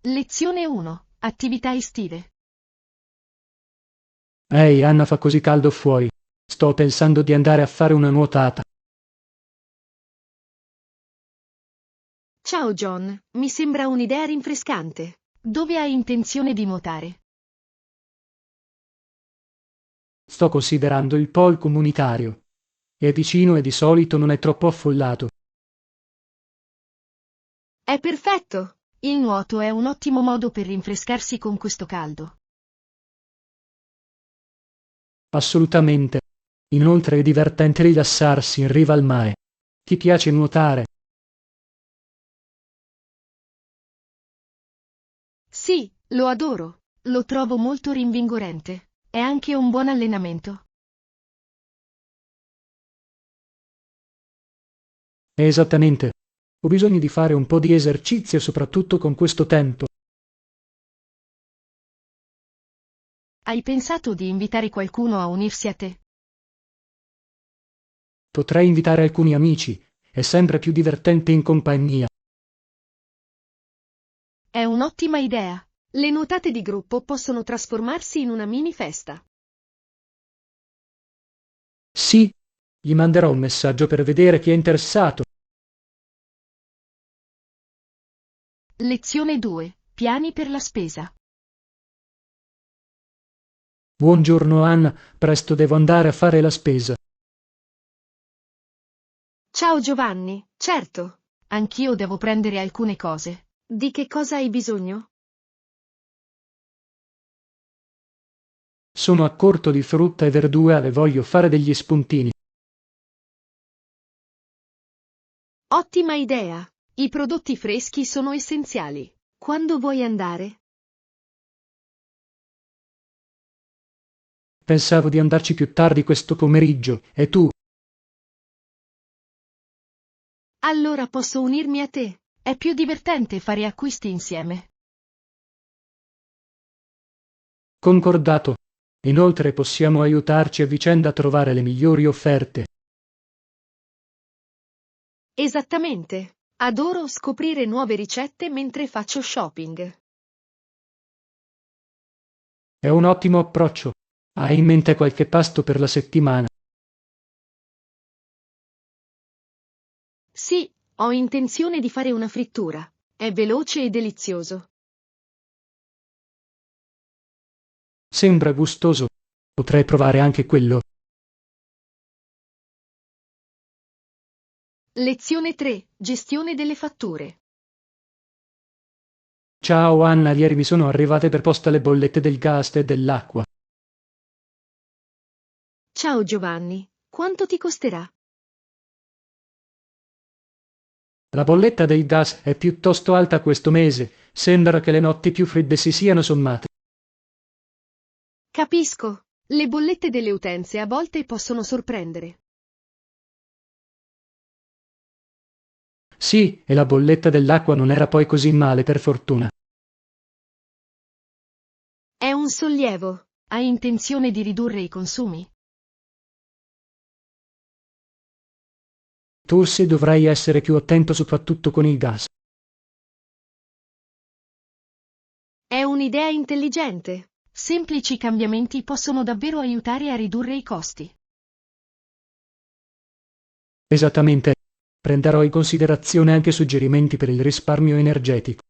Lezione 1. Attività estive. Ehi, Anna, fa così caldo fuori. Sto pensando di andare a fare una nuotata. Ciao John, mi sembra un'idea rinfrescante. Dove hai intenzione di nuotare? Sto considerando il pool comunitario. È vicino e di solito non è troppo affollato. È perfetto! Il nuoto è un ottimo modo per rinfrescarsi con questo caldo. Assolutamente. Inoltre è divertente rilassarsi in riva al mare. Ti piace nuotare? Sì, lo adoro. Lo trovo molto rinvigorente. È anche un buon allenamento. Esattamente. Ho bisogno di fare un po' di esercizio, soprattutto con questo tempo. Hai pensato di invitare qualcuno a unirsi a te? Potrei invitare alcuni amici. È sempre più divertente in compagnia. È un'ottima idea. Le nuotate di gruppo possono trasformarsi in una mini festa. Sì, gli manderò un messaggio per vedere chi è interessato. Lezione 2. Piani per la spesa. Buongiorno Anna, presto devo andare a fare la spesa. Ciao Giovanni, certo. Anch'io devo prendere alcune cose. Di che cosa hai bisogno? Sono a corto di frutta e verdura e voglio fare degli spuntini. Ottima idea. I prodotti freschi sono essenziali. Quando vuoi andare? Pensavo di andarci più tardi questo pomeriggio. E tu? Allora posso unirmi a te. È più divertente fare acquisti insieme. Concordato. Inoltre possiamo aiutarci a vicenda a trovare le migliori offerte. Esattamente. Adoro scoprire nuove ricette mentre faccio shopping. È un ottimo approccio. Hai in mente qualche pasto per la settimana? Sì, ho intenzione di fare una frittura. È veloce e delizioso. Sembra gustoso. Potrei provare anche quello. Lezione 3. Gestione delle fatture. Ciao Anna, ieri mi sono arrivate per posta le bollette del gas e dell'acqua. Ciao Giovanni, quanto ti costerà? La bolletta del gas è piuttosto alta questo mese. Sembra che le notti più fredde si siano sommate. Capisco. Le bollette delle utenze a volte possono sorprendere. Sì, e la bolletta dell'acqua non era poi così male, per fortuna. È un sollievo. Hai intenzione di ridurre i consumi? Forse dovrei essere più attento soprattutto con il gas. È un'idea intelligente. Semplici cambiamenti possono davvero aiutare a ridurre i costi. Esattamente. Prenderò in considerazione anche suggerimenti per il risparmio energetico.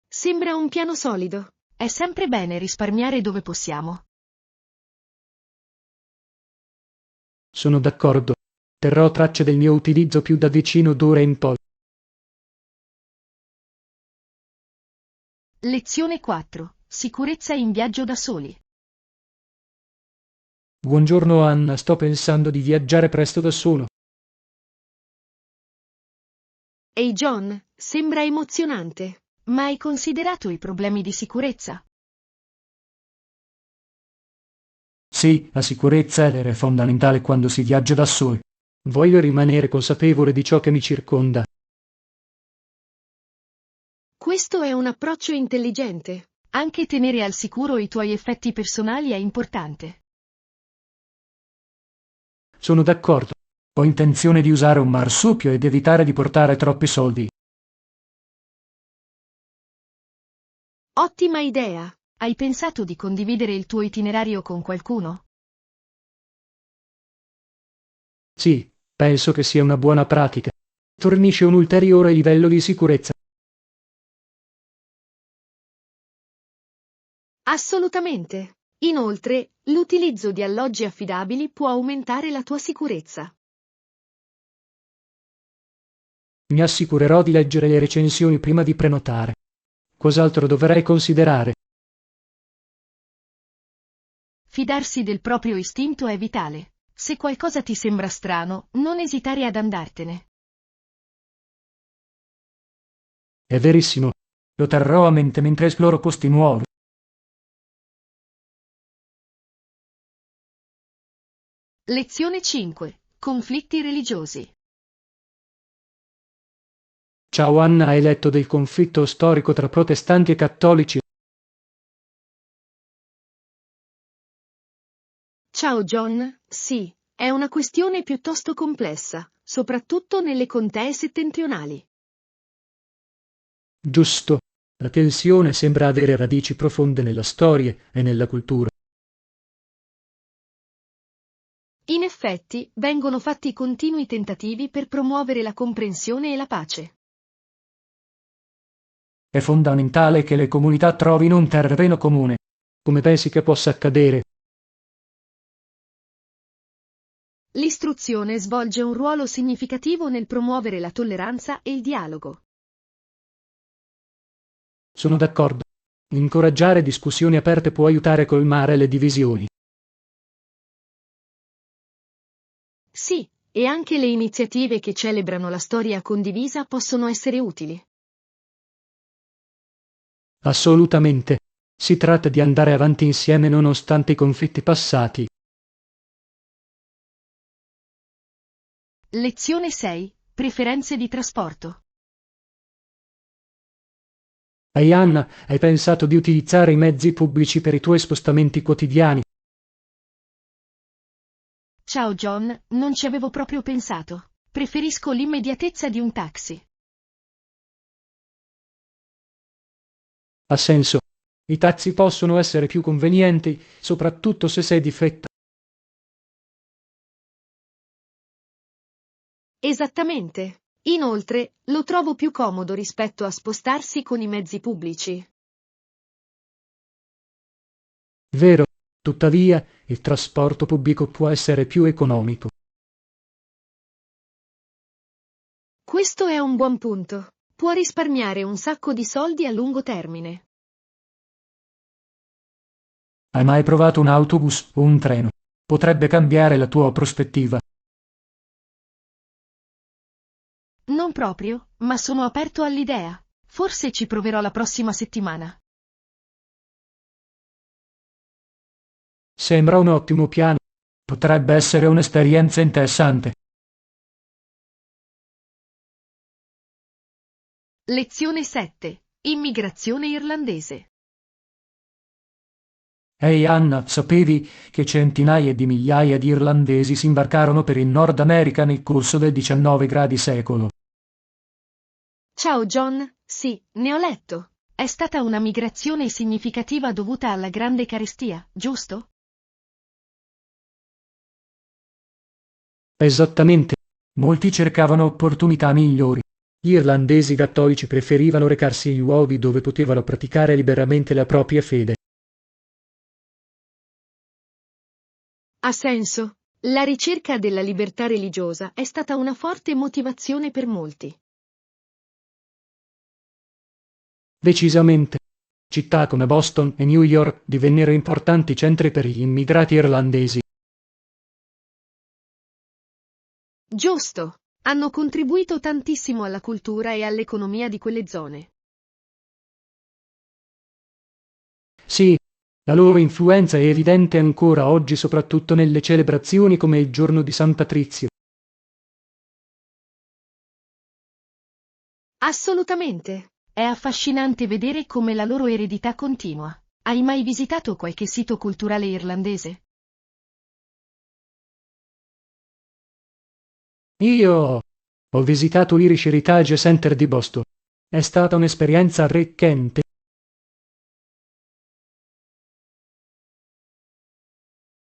Sembra un piano solido. È sempre bene risparmiare dove possiamo. Sono d'accordo. Terrò traccia del mio utilizzo più da vicino d'ora in poi. Lezione 4. Sicurezza in viaggio da soli. Buongiorno Anna, sto pensando di viaggiare presto da solo. Ehi John, sembra emozionante. Ma hai considerato i problemi di sicurezza? Sì, la sicurezza è fondamentale quando si viaggia da soli. Voglio rimanere consapevole di ciò che mi circonda. Questo è un approccio intelligente. Anche tenere al sicuro i tuoi effetti personali è importante. Sono d'accordo. Ho intenzione di usare un marsupio ed evitare di portare troppi soldi. Ottima idea! Hai pensato di condividere il tuo itinerario con qualcuno? Sì, penso che sia una buona pratica. Fornisce un ulteriore livello di sicurezza. Assolutamente. Inoltre, l'utilizzo di alloggi affidabili può aumentare la tua sicurezza. Mi assicurerò di leggere le recensioni prima di prenotare. Cos'altro dovrei considerare? Fidarsi del proprio istinto è vitale. Se qualcosa ti sembra strano, non esitare ad andartene. È verissimo. Lo terrò a mente mentre esploro posti nuovi. Lezione 5. Conflitti religiosi. Ciao Anna, hai letto del conflitto storico tra protestanti e cattolici? Ciao John, sì, è una questione piuttosto complessa, soprattutto nelle contee settentrionali. Giusto. La tensione sembra avere radici profonde nella storia e nella cultura. In effetti, vengono fatti continui tentativi per promuovere la comprensione e la pace. È fondamentale che le comunità trovino un terreno comune. Come pensi che possa accadere? L'istruzione svolge un ruolo significativo nel promuovere la tolleranza e il dialogo. Sono d'accordo. Incoraggiare discussioni aperte può aiutare a colmare le divisioni. Sì, e anche le iniziative che celebrano la storia condivisa possono essere utili. Assolutamente. Si tratta di andare avanti insieme nonostante i conflitti passati. Lezione 6. Preferenze di trasporto. Ehi Anna, hai pensato di utilizzare i mezzi pubblici per i tuoi spostamenti quotidiani? Ciao John, non ci avevo proprio pensato. Preferisco l'immediatezza di un taxi. Ha senso. I taxi possono essere più convenienti, soprattutto se sei di fretta. Esattamente. Inoltre, lo trovo più comodo rispetto a spostarsi con i mezzi pubblici. Vero. Tuttavia, il trasporto pubblico può essere più economico. Questo è un buon punto. Può risparmiare un sacco di soldi a lungo termine. Hai mai provato un autobus o un treno? Potrebbe cambiare la tua prospettiva. Non proprio, ma sono aperto all'idea. Forse ci proverò la prossima settimana. Sembra un ottimo piano. Potrebbe essere un'esperienza interessante. Lezione 7. Immigrazione irlandese. Ehi Anna, sapevi che centinaia di migliaia di irlandesi si imbarcarono per il Nord America nel corso del XIX secolo? Ciao John, sì, ne ho letto. È stata una migrazione significativa dovuta alla grande carestia, giusto? Esattamente. Molti cercavano opportunità migliori. Gli irlandesi cattolici preferivano recarsi in luoghi dove potevano praticare liberamente la propria fede. Ha senso. La ricerca della libertà religiosa è stata una forte motivazione per molti. Decisamente. Città come Boston e New York divennero importanti centri per gli immigrati irlandesi. Giusto. Hanno contribuito tantissimo alla cultura e all'economia di quelle zone. Sì, la loro influenza è evidente ancora oggi, soprattutto nelle celebrazioni come il giorno di San Patrizio. Assolutamente. È affascinante vedere come la loro eredità continua. Hai mai visitato qualche sito culturale irlandese? Io ho visitato l'Irish Heritage Center di Boston. È stata un'esperienza arricchente.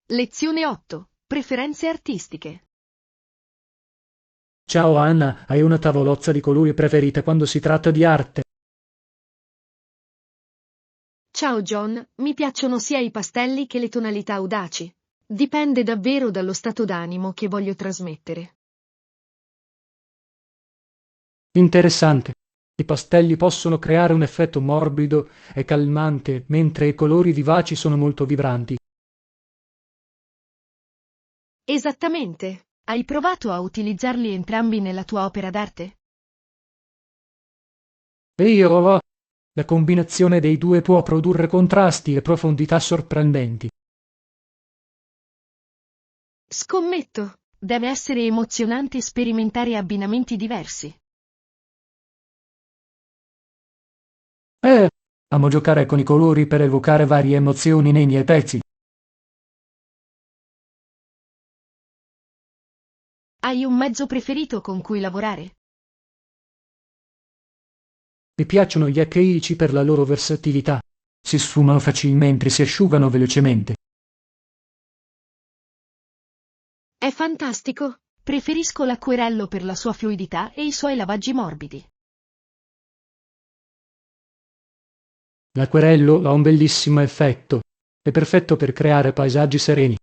Lezione 8. Preferenze artistiche. Ciao Anna, hai una tavolozza di colori preferita quando si tratta di arte? Ciao John, mi piacciono sia i pastelli che le tonalità audaci. Dipende davvero dallo stato d'animo che voglio trasmettere. Interessante. I pastelli possono creare un effetto morbido e calmante, mentre i colori vivaci sono molto vibranti. Esattamente. Hai provato a utilizzarli entrambi nella tua opera d'arte? E io, la combinazione dei due può produrre contrasti e profondità sorprendenti. Scommetto. Deve essere emozionante sperimentare abbinamenti diversi. Amo giocare con i colori per evocare varie emozioni nei miei pezzi. Hai un mezzo preferito con cui lavorare? Mi piacciono gli acrilici per la loro versatilità. Si sfumano facilmente e si asciugano velocemente. È fantastico. Preferisco l'acquerello per la sua fluidità e i suoi lavaggi morbidi. L'acquerello ha un bellissimo effetto. È perfetto per creare paesaggi sereni.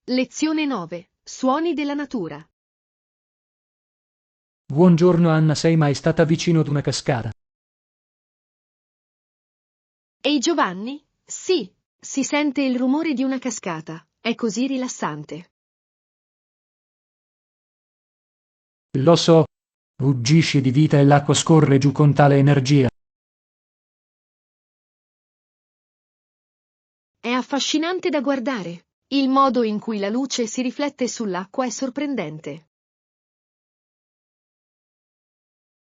Lezione 9. Suoni della natura. Buongiorno Anna, sei mai stata vicino ad una cascata? Ehi Giovanni? Sì, si sente il rumore di una cascata. È così rilassante. Lo so, ruggisci di vita e l'acqua scorre giù con tale energia. È affascinante da guardare. Il modo in cui la luce si riflette sull'acqua è sorprendente.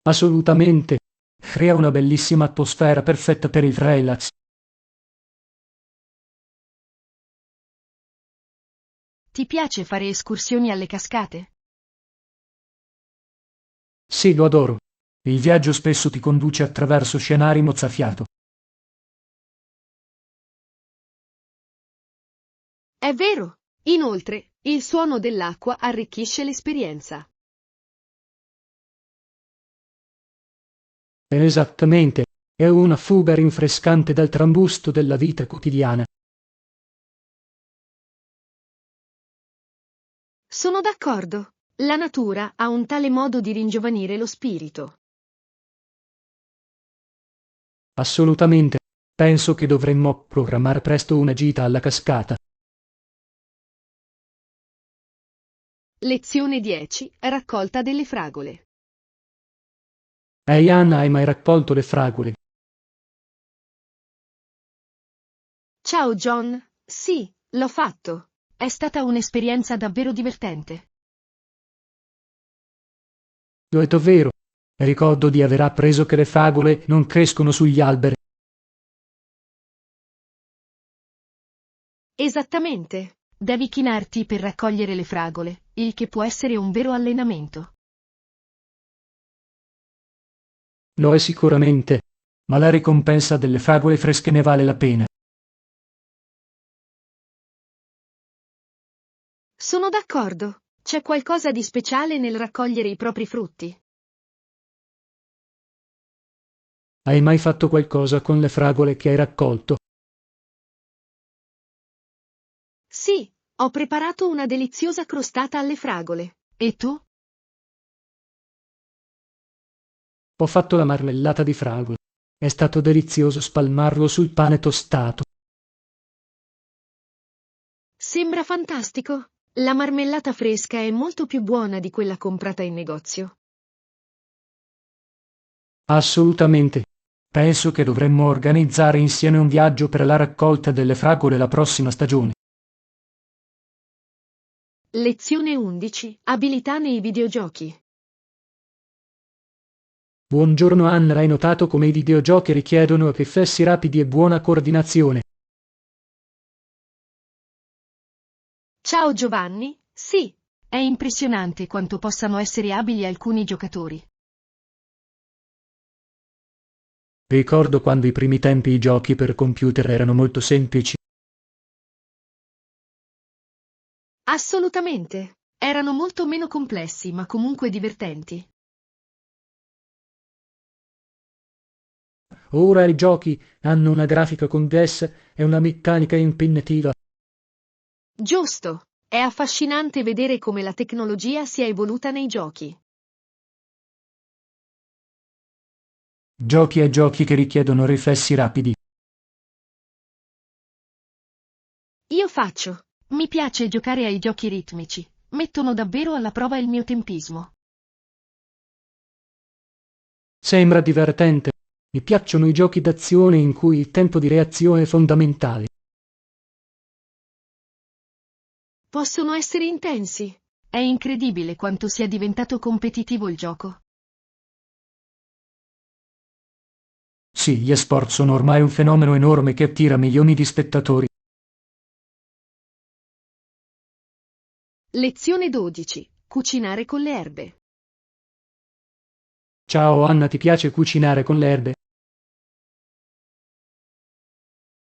Assolutamente. Crea una bellissima atmosfera perfetta per il relax. Ti piace fare escursioni alle cascate? Sì, lo adoro. Il viaggio spesso ti conduce attraverso scenari mozzafiato. È vero. Inoltre, il suono dell'acqua arricchisce l'esperienza. Esattamente. È una fuga rinfrescante dal trambusto della vita quotidiana. Sono d'accordo. La natura ha un tale modo di ringiovanire lo spirito. Assolutamente. Penso che dovremmo programmare presto una gita alla cascata. Lezione 10. Raccolta delle fragole. Ehi Anna, hai mai raccolto le fragole? Ciao John. Sì, l'ho fatto. È stata un'esperienza davvero divertente. Lo è davvero. Ricordo di aver appreso che le fragole non crescono sugli alberi. Esattamente. Devi chinarti per raccogliere le fragole, il che può essere un vero allenamento. Lo è sicuramente, ma la ricompensa delle fragole fresche ne vale la pena. Sono d'accordo. C'è qualcosa di speciale nel raccogliere i propri frutti. Hai mai fatto qualcosa con le fragole che hai raccolto? Sì, ho preparato una deliziosa crostata alle fragole. E tu? Ho fatto la marmellata di fragole. È stato delizioso spalmarlo sul pane tostato. Sembra fantastico. La marmellata fresca è molto più buona di quella comprata in negozio. Assolutamente. Penso che dovremmo organizzare insieme un viaggio per la raccolta delle fragole la prossima stagione. Lezione 11. Abilità nei videogiochi. Buongiorno Anna, hai notato come i videogiochi richiedono riflessi rapidi e buona coordinazione? Ciao Giovanni. Sì, è impressionante quanto possano essere abili alcuni giocatori. Ricordo quando i primi tempi i giochi per computer erano molto semplici. Assolutamente. Erano molto meno complessi, ma comunque divertenti. Ora i giochi hanno una grafica complessa e una meccanica impegnativa. Giusto. È affascinante vedere come la tecnologia sia evoluta nei giochi. Giochi e giochi che richiedono riflessi rapidi. Io faccio. Mi piace giocare ai giochi ritmici. Mettono davvero alla prova il mio tempismo. Sembra divertente. Mi piacciono i giochi d'azione in cui il tempo di reazione è fondamentale. Possono essere intensi. È incredibile quanto sia diventato competitivo il gioco. Sì, gli esport sono ormai un fenomeno enorme che attira milioni di spettatori. Lezione 12. Cucinare con le erbe. Ciao Anna, ti piace cucinare con le erbe?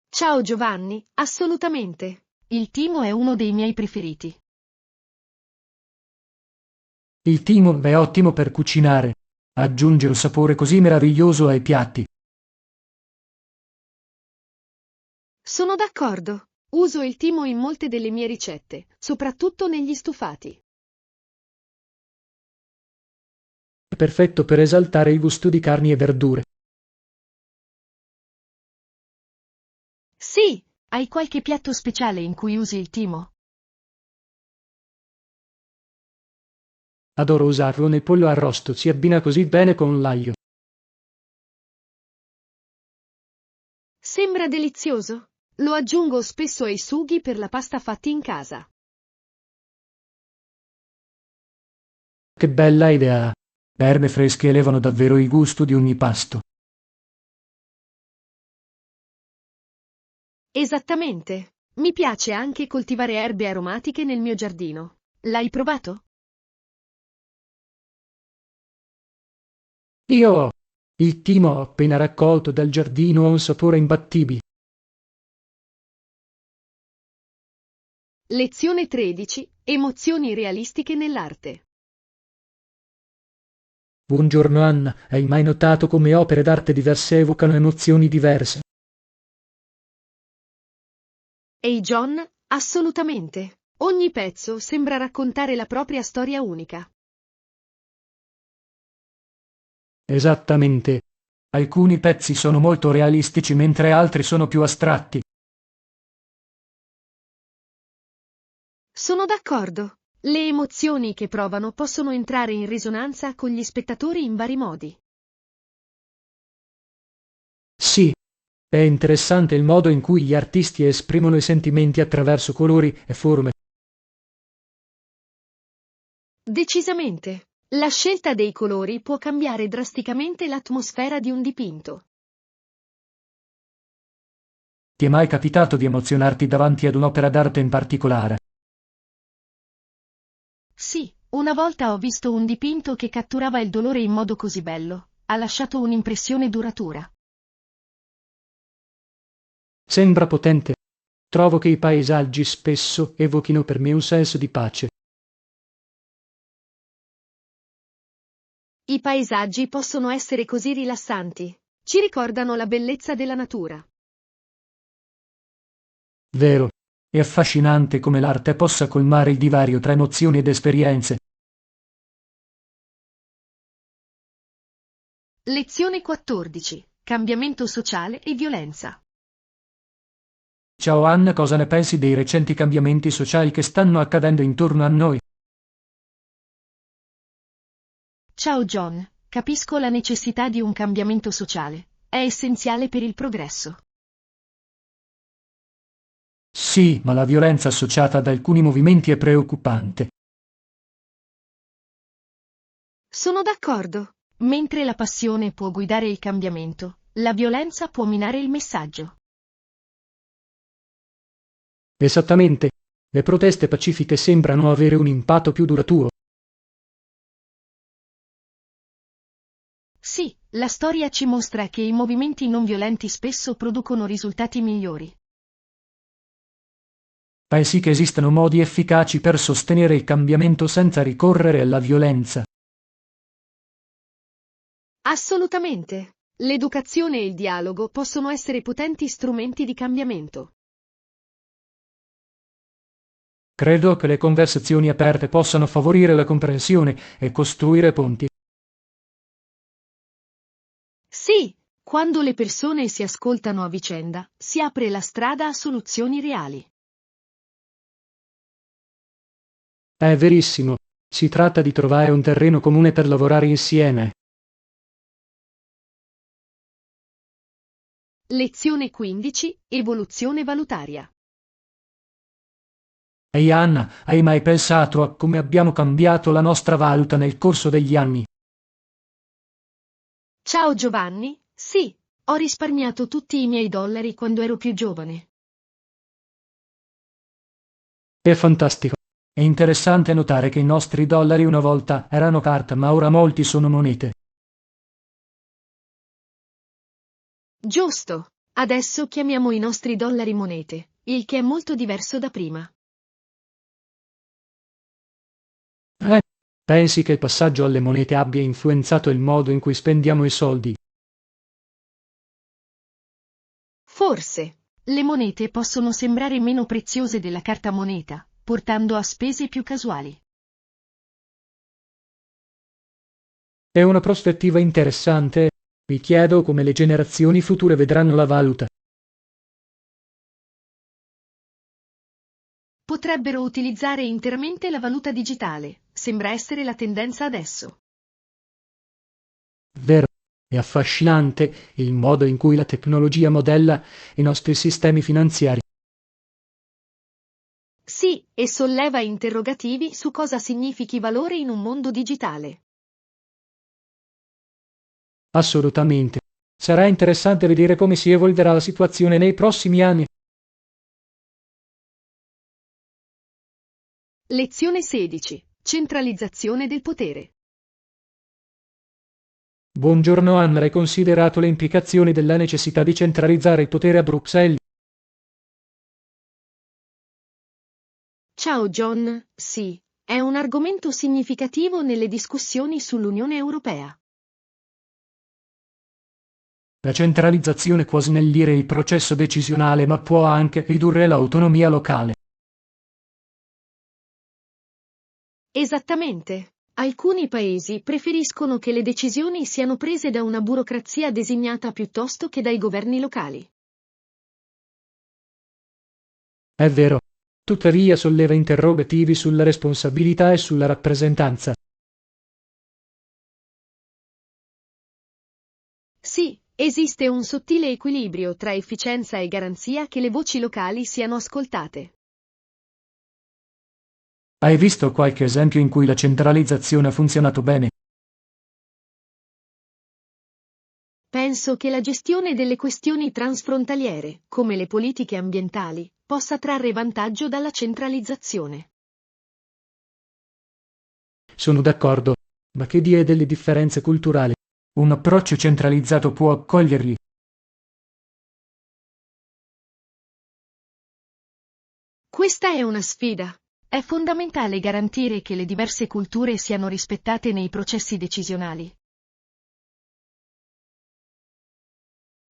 Ciao Giovanni, assolutamente. Il timo è uno dei miei preferiti. Il timo è ottimo per cucinare. Aggiunge un sapore così meraviglioso ai piatti. Sono d'accordo. Uso il timo in molte delle mie ricette, soprattutto negli stufati. È perfetto per esaltare il gusto di carni e verdure. Sì, hai qualche piatto speciale in cui usi il timo? Adoro usarlo nel pollo arrosto, si abbina così bene con l'aglio. Sembra delizioso. Lo aggiungo spesso ai sughi per la pasta fatti in casa. Che bella idea! Le erbe fresche elevano davvero il gusto di ogni pasto. Esattamente. Mi piace anche coltivare erbe aromatiche nel mio giardino. L'hai provato? Io il timo appena raccolto dal giardino ha un sapore imbattibile. Lezione 13. Emozioni realistiche nell'arte. Buongiorno Anna, hai mai notato come opere d'arte diverse evocano emozioni diverse? Ehi John, assolutamente. Ogni pezzo sembra raccontare la propria storia unica. Esattamente. Alcuni pezzi sono molto realistici mentre altri sono più astratti. Sono d'accordo. Le emozioni che provano possono entrare in risonanza con gli spettatori in vari modi. Sì, è interessante il modo in cui gli artisti esprimono i sentimenti attraverso colori e forme. Decisamente. La scelta dei colori può cambiare drasticamente l'atmosfera di un dipinto. Ti è mai capitato di emozionarti davanti ad un'opera d'arte in particolare? Sì, una volta ho visto un dipinto che catturava il dolore in modo così bello. Ha lasciato un'impressione duratura. Sembra potente. Trovo che i paesaggi spesso evochino per me un senso di pace. I paesaggi possono essere così rilassanti. Ci ricordano la bellezza della natura. Vero. È affascinante come l'arte possa colmare il divario tra emozioni ed esperienze. Lezione 14. Cambiamento sociale e violenza. Ciao Anna, cosa ne pensi dei recenti cambiamenti sociali che stanno accadendo intorno a noi? Ciao John, capisco la necessità di un cambiamento sociale. È essenziale per il progresso. Sì, ma la violenza associata ad alcuni movimenti è preoccupante. Sono d'accordo. Mentre la passione può guidare il cambiamento, la violenza può minare il messaggio. Esattamente. Le proteste pacifiche sembrano avere un impatto più duraturo. Sì, la storia ci mostra che i movimenti non violenti spesso producono risultati migliori. Pensi che esistano modi efficaci per sostenere il cambiamento senza ricorrere alla violenza? Assolutamente. L'educazione e il dialogo possono essere potenti strumenti di cambiamento. Credo che le conversazioni aperte possano favorire la comprensione e costruire ponti. Sì, quando le persone si ascoltano a vicenda, si apre la strada a soluzioni reali. È verissimo. Si tratta di trovare un terreno comune per lavorare insieme. Lezione 15. Evoluzione valutaria. Ehi Anna, hai mai pensato a come abbiamo cambiato la nostra valuta nel corso degli anni? Ciao Giovanni, sì, ho risparmiato tutti i miei dollari quando ero più giovane. È fantastico. È interessante notare che i nostri dollari una volta erano carta, ma ora molti sono monete. Giusto, adesso chiamiamo i nostri dollari monete, il che è molto diverso da prima. Eh? Pensi che il passaggio alle monete abbia influenzato il modo in cui spendiamo i soldi? Forse, le monete possono sembrare meno preziose della carta moneta, portando a spese più casuali. È una prospettiva interessante. Mi chiedo come le generazioni future vedranno la valuta. Potrebbero utilizzare interamente la valuta digitale, sembra essere la tendenza adesso. Vero? È affascinante il modo in cui la tecnologia modella i nostri sistemi finanziari. Sì, e solleva interrogativi su cosa significhi valore in un mondo digitale. Assolutamente. Sarà interessante vedere come si evolverà la situazione nei prossimi anni. Lezione 16. Centralizzazione del potere. Buongiorno Anna, hai considerato le implicazioni della necessità di centralizzare il potere a Bruxelles? Ciao John, sì, è un argomento significativo nelle discussioni sull'Unione Europea. La centralizzazione può snellire il processo decisionale, ma può anche ridurre l'autonomia locale. Esattamente. Alcuni paesi preferiscono che le decisioni siano prese da una burocrazia designata piuttosto che dai governi locali. È vero. Tuttavia solleva interrogativi sulla responsabilità e sulla rappresentanza. Sì, esiste un sottile equilibrio tra efficienza e garanzia che le voci locali siano ascoltate. Hai visto qualche esempio in cui la centralizzazione ha funzionato bene? Penso che la gestione delle questioni transfrontaliere, come le politiche ambientali, possa trarre vantaggio dalla centralizzazione. Sono d'accordo, ma che dire delle differenze culturali? Un approccio centralizzato può accoglierli. Questa è una sfida. È fondamentale garantire che le diverse culture siano rispettate nei processi decisionali.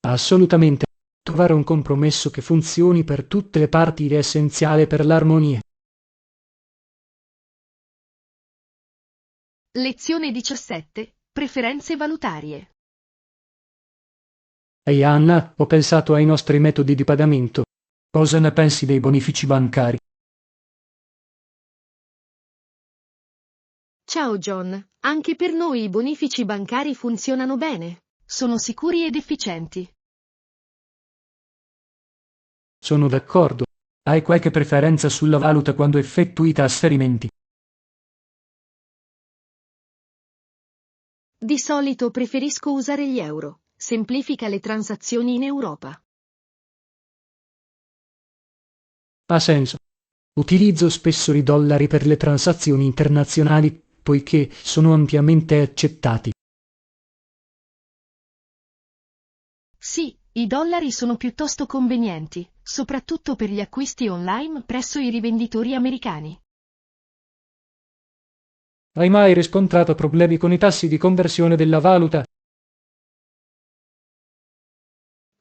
Assolutamente. Trovare un compromesso che funzioni per tutte le parti è essenziale per l'armonia. Lezione 17. Preferenze valutarie. Ehi Anna, ho pensato ai nostri metodi di pagamento. Cosa ne pensi dei bonifici bancari? Ciao John, anche per noi i bonifici bancari funzionano bene. Sono sicuri ed efficienti. Sono d'accordo. Hai qualche preferenza sulla valuta quando effettui i trasferimenti? Di solito preferisco usare gli euro. Semplifica le transazioni in Europa. Ha senso. Utilizzo spesso i dollari per le transazioni internazionali poiché sono ampiamente accettati. I dollari sono piuttosto convenienti, soprattutto per gli acquisti online presso i rivenditori americani. Hai mai riscontrato problemi con i tassi di conversione della valuta?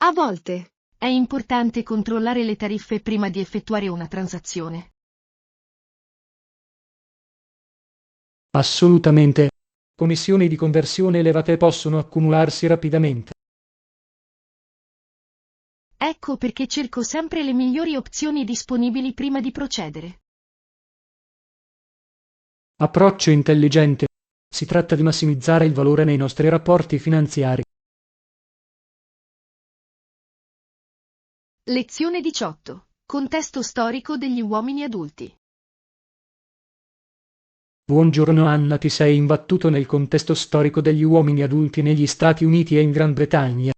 A volte, è importante controllare le tariffe prima di effettuare una transazione. Assolutamente. Commissioni di conversione elevate possono accumularsi rapidamente. Ecco perché cerco sempre le migliori opzioni disponibili prima di procedere. Approccio intelligente. Si tratta di massimizzare il valore nei nostri rapporti finanziari. Lezione 18. Contesto storico degli uomini adulti. Buongiorno Anna, ti sei imbattuto nel contesto storico degli uomini adulti negli Stati Uniti e in Gran Bretagna.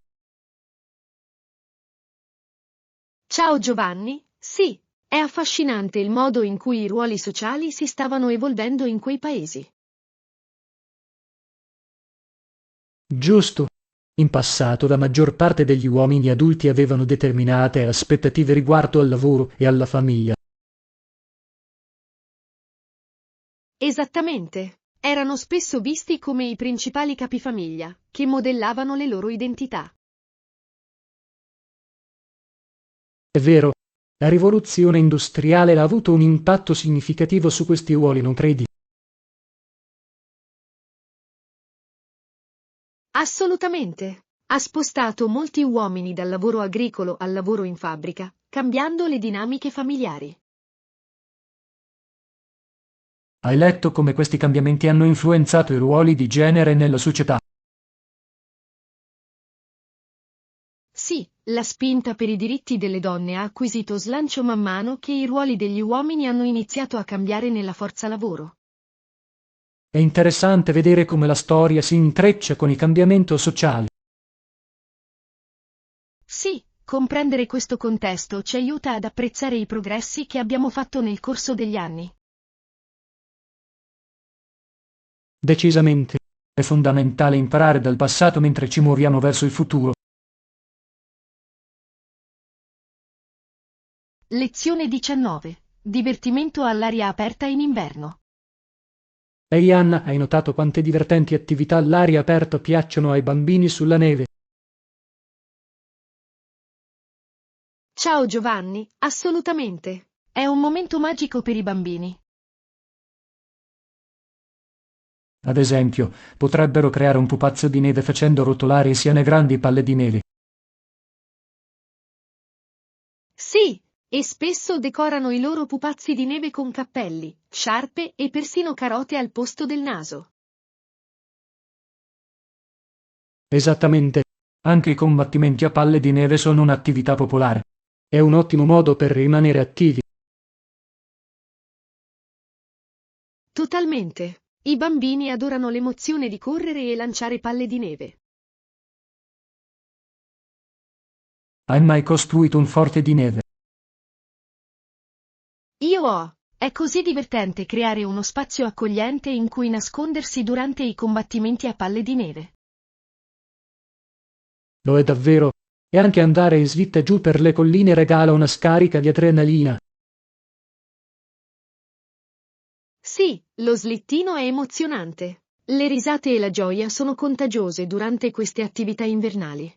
Ciao Giovanni, sì, è affascinante il modo in cui i ruoli sociali si stavano evolvendo in quei paesi. Giusto. In passato la maggior parte degli uomini adulti avevano determinate aspettative riguardo al lavoro e alla famiglia. Esattamente. Erano spesso visti come i principali capifamiglia, che modellavano le loro identità. È vero, la rivoluzione industriale ha avuto un impatto significativo su questi ruoli, non credi? Assolutamente. Ha spostato molti uomini dal lavoro agricolo al lavoro in fabbrica, cambiando le dinamiche familiari. Hai letto come questi cambiamenti hanno influenzato i ruoli di genere nella società? Sì, la spinta per i diritti delle donne ha acquisito slancio man mano che i ruoli degli uomini hanno iniziato a cambiare nella forza lavoro. È interessante vedere come la storia si intreccia con il cambiamento sociale. Sì, comprendere questo contesto ci aiuta ad apprezzare i progressi che abbiamo fatto nel corso degli anni. Decisamente. È fondamentale imparare dal passato mentre ci muoviamo verso il futuro. Lezione 19. Divertimento all'aria aperta in inverno. Ehi Anna, hai notato quante divertenti attività all'aria aperta piacciono ai bambini sulla neve? Ciao Giovanni, assolutamente. È un momento magico per i bambini. Ad esempio, potrebbero creare un pupazzo di neve facendo rotolare insieme grandi palle di neve. Sì, e spesso decorano i loro pupazzi di neve con cappelli, sciarpe e persino carote al posto del naso. Esattamente. Anche i combattimenti a palle di neve sono un'attività popolare. È un ottimo modo per rimanere attivi. Totalmente. I bambini adorano l'emozione di correre e lanciare palle di neve. Hai mai costruito un forte di neve? Io ho. È così divertente creare uno spazio accogliente in cui nascondersi durante i combattimenti a palle di neve. Lo è davvero. E anche andare in slitta e giù per le colline regala una scarica di adrenalina. Sì, lo slittino è emozionante. Le risate e la gioia sono contagiose durante queste attività invernali.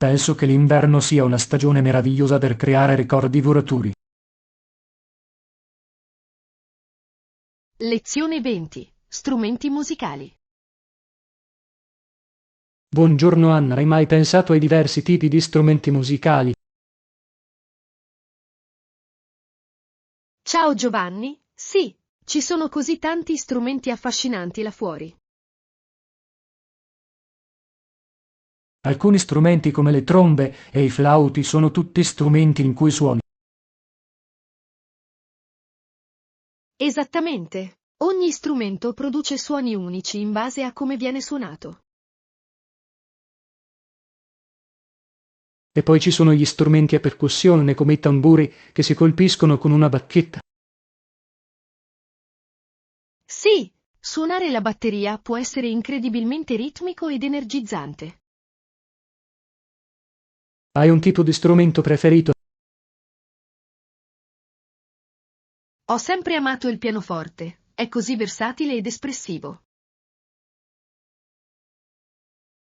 Penso che l'inverno sia una stagione meravigliosa per creare ricordi duraturi. Lezione 20. Strumenti musicali. Buongiorno Anna, hai mai pensato ai diversi tipi di strumenti musicali? Ciao Giovanni, sì, ci sono così tanti strumenti affascinanti là fuori. Alcuni strumenti come le trombe e i flauti sono tutti strumenti in cui suoni. Esattamente. Ogni strumento produce suoni unici in base a come viene suonato. E poi ci sono gli strumenti a percussione come i tamburi che si colpiscono con una bacchetta. Sì, Suonare la batteria può essere incredibilmente ritmico ed energizzante. Hai un tipo di strumento preferito? Ho sempre amato il pianoforte, è così versatile ed espressivo.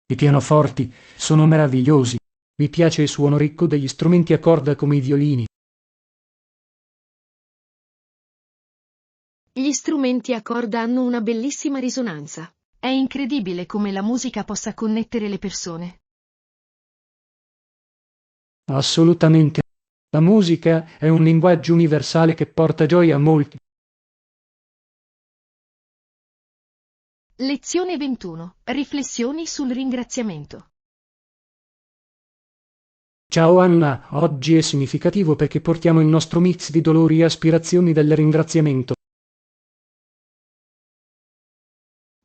I pianoforti sono meravigliosi. Mi piace il suono ricco degli strumenti a corda come i violini. Gli strumenti a corda hanno una bellissima risonanza. È incredibile come la musica possa connettere le persone. Assolutamente. La musica è un linguaggio universale che porta gioia a molti. Lezione 21. Riflessioni sul ringraziamento. Ciao Anna, oggi è significativo perché portiamo il nostro mix di dolori e aspirazioni del ringraziamento.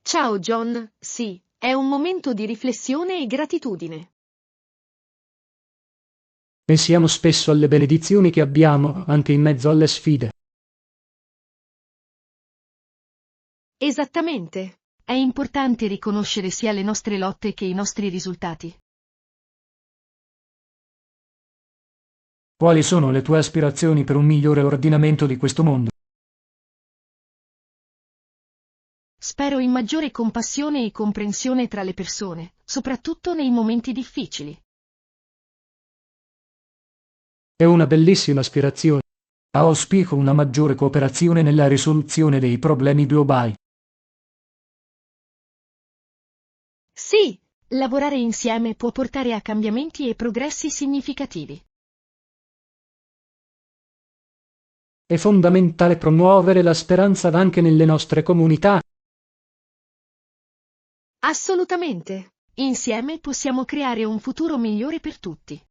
Ciao John, sì, è un momento di riflessione e gratitudine. Pensiamo spesso alle benedizioni che abbiamo, anche in mezzo alle sfide. Esattamente. È importante riconoscere sia le nostre lotte che i nostri risultati. Quali sono le tue aspirazioni per un migliore ordinamento di questo mondo? Spero in maggiore compassione e comprensione tra le persone, soprattutto nei momenti difficili. È una bellissima aspirazione. Auspico una maggiore cooperazione nella risoluzione dei problemi globali. Sì, lavorare insieme può portare a cambiamenti e progressi significativi. È fondamentale promuovere la speranza anche nelle nostre comunità. Assolutamente. Insieme possiamo creare un futuro migliore per tutti.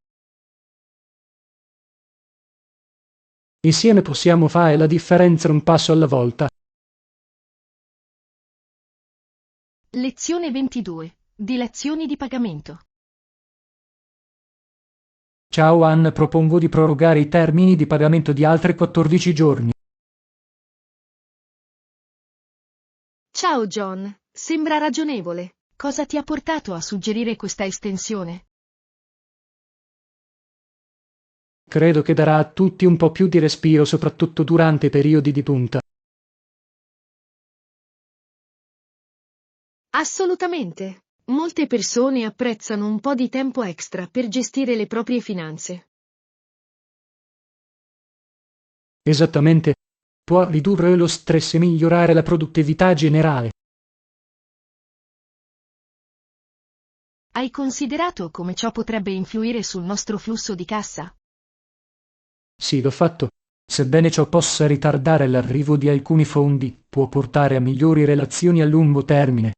Insieme possiamo fare la differenza un passo alla volta. Lezione 22. Dilazioni di pagamento. Ciao Ann, propongo di prorogare i termini di pagamento di altri 14 giorni. Ciao John, sembra ragionevole. Cosa ti ha portato a suggerire questa estensione? Credo che darà a tutti un po' più di respiro, soprattutto durante i periodi di punta. Assolutamente. Molte persone apprezzano un po' di tempo extra per gestire le proprie finanze. Esattamente. Può ridurre lo stress e migliorare la produttività generale. Hai considerato come ciò potrebbe influire sul nostro flusso di cassa? Sì, l'ho fatto. Sebbene ciò possa ritardare l'arrivo di alcuni fondi, può portare a migliori relazioni a lungo termine.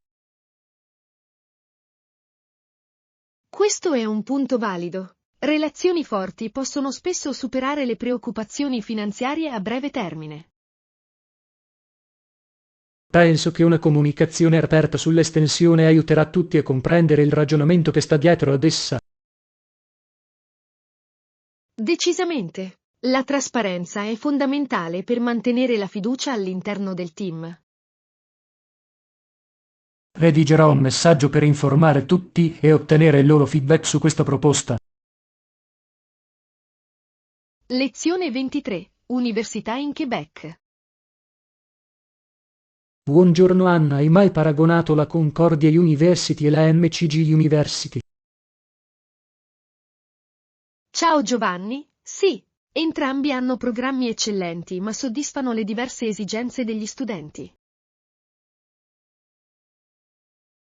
Questo è un punto valido. Relazioni forti possono spesso superare le preoccupazioni finanziarie a breve termine. Penso che una comunicazione aperta sull'estensione aiuterà tutti a comprendere il ragionamento che sta dietro ad essa. Decisamente. La trasparenza è fondamentale per mantenere la fiducia all'interno del team. Redigerò un messaggio per informare tutti e ottenere il loro feedback su questa proposta. Lezione 23. Università in Quebec. Buongiorno Anna, hai mai paragonato la Concordia University e la MCG University? Ciao Giovanni, sì, entrambi hanno programmi eccellenti ma soddisfano le diverse esigenze degli studenti.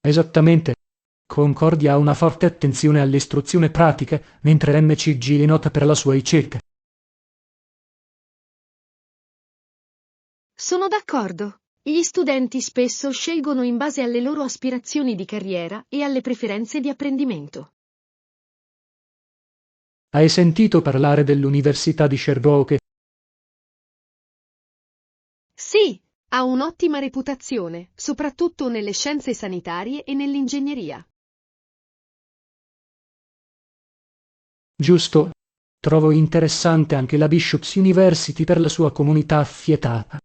Esattamente. Concordia ha una forte attenzione all'istruzione pratica, mentre l'MCG è nota per la sua ricerca. Sono d'accordo. Gli studenti spesso scelgono in base alle loro aspirazioni di carriera e alle preferenze di apprendimento. Hai sentito parlare dell'Università di Sherbrooke? Sì, ha un'ottima reputazione, soprattutto nelle scienze sanitarie e nell'ingegneria. Giusto. Trovo interessante anche la Bishop's University per la sua comunità affiatata.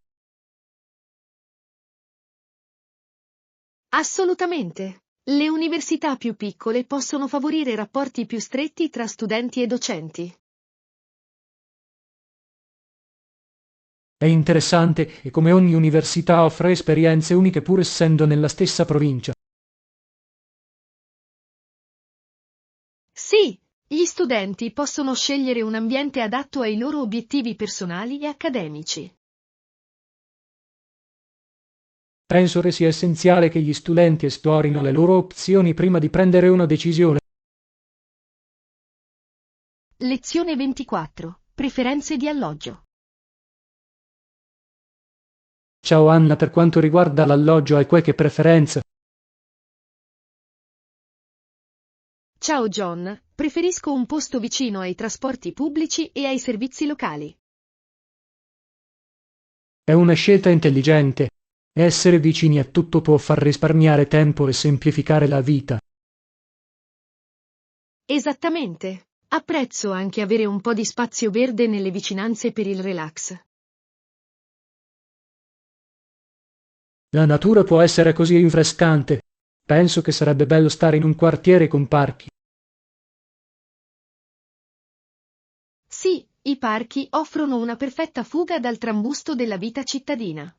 Assolutamente. Le università più piccole possono favorire rapporti più stretti tra studenti e docenti. È interessante e come ogni università offre esperienze uniche pur essendo nella stessa provincia. Sì, gli studenti possono scegliere un ambiente adatto ai loro obiettivi personali e accademici. Penso che sia essenziale che gli studenti esplorino le loro opzioni prima di prendere una decisione. Lezione 24. Preferenze di alloggio. Ciao Anna, per quanto riguarda l'alloggio hai qualche preferenza? Ciao John, preferisco un posto vicino ai trasporti pubblici e ai servizi locali. È una scelta intelligente. Essere vicini a tutto può far risparmiare tempo e semplificare la vita. Esattamente. Apprezzo anche avere un po' di spazio verde nelle vicinanze per il relax. La natura può essere così rinfrescante. Penso che sarebbe bello stare in un quartiere con parchi. Sì, i parchi offrono una perfetta fuga dal trambusto della vita cittadina.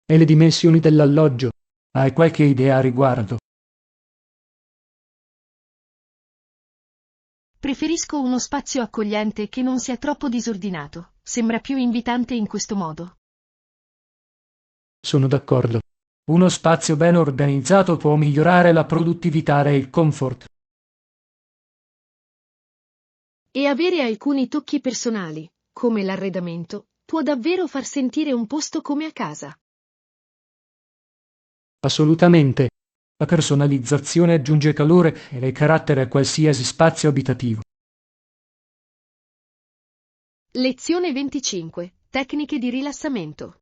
E le dimensioni dell'alloggio? Hai qualche idea a riguardo? Preferisco uno spazio accogliente che non sia troppo disordinato. Sembra più invitante in questo modo. Sono d'accordo. Uno spazio ben organizzato può migliorare la produttività e il comfort. E avere alcuni tocchi personali, come l'arredamento, può davvero far sentire un posto come a casa. Assolutamente. La personalizzazione aggiunge calore e carattere a qualsiasi spazio abitativo. Lezione 25. Tecniche di rilassamento.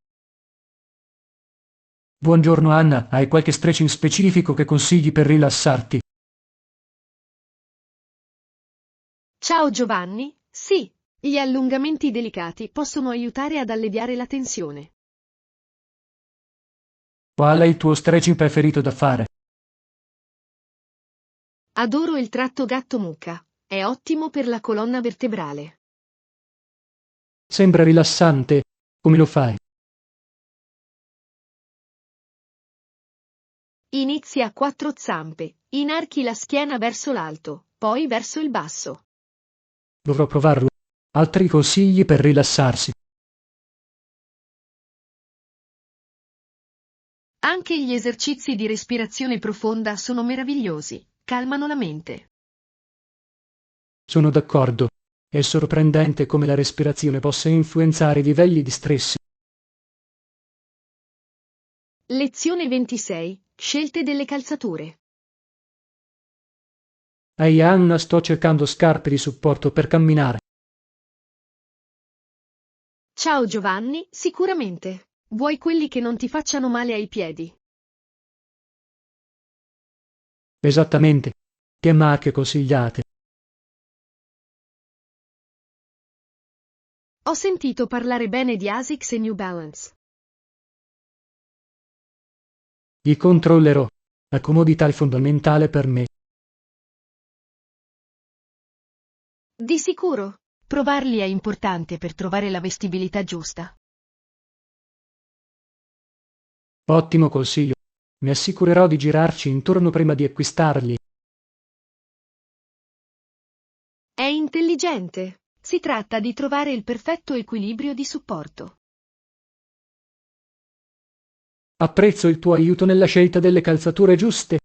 Buongiorno Anna, hai qualche stretching specifico che consigli per rilassarti? Ciao Giovanni, sì, gli allungamenti delicati possono aiutare ad alleviare la tensione. Qual è il tuo stretching preferito da fare? Adoro il tratto gatto-mucca, è ottimo per la colonna vertebrale. Sembra rilassante. Come lo fai? Inizia a quattro zampe, inarchi la schiena verso l'alto, poi verso il basso. Dovrò provarlo. Altri consigli per rilassarsi? Anche gli esercizi di respirazione profonda sono meravigliosi, calmano la mente. Sono d'accordo. È sorprendente come la respirazione possa influenzare i livelli di stress. Lezione 26. Scelte delle calzature. Ehi Anna, sto cercando scarpe di supporto per camminare. Ciao Giovanni, sicuramente. Vuoi quelli che non ti facciano male ai piedi? Esattamente. Che marche consigliate? Ho sentito parlare bene di Asics e New Balance. Li controllerò. La comodità è fondamentale per me. Di sicuro. Provarli è importante per trovare la vestibilità giusta. Ottimo consiglio. Mi assicurerò di girarci intorno prima di acquistarli. È intelligente. Si tratta di trovare il perfetto equilibrio di supporto. Apprezzo il tuo aiuto nella scelta delle calzature giuste.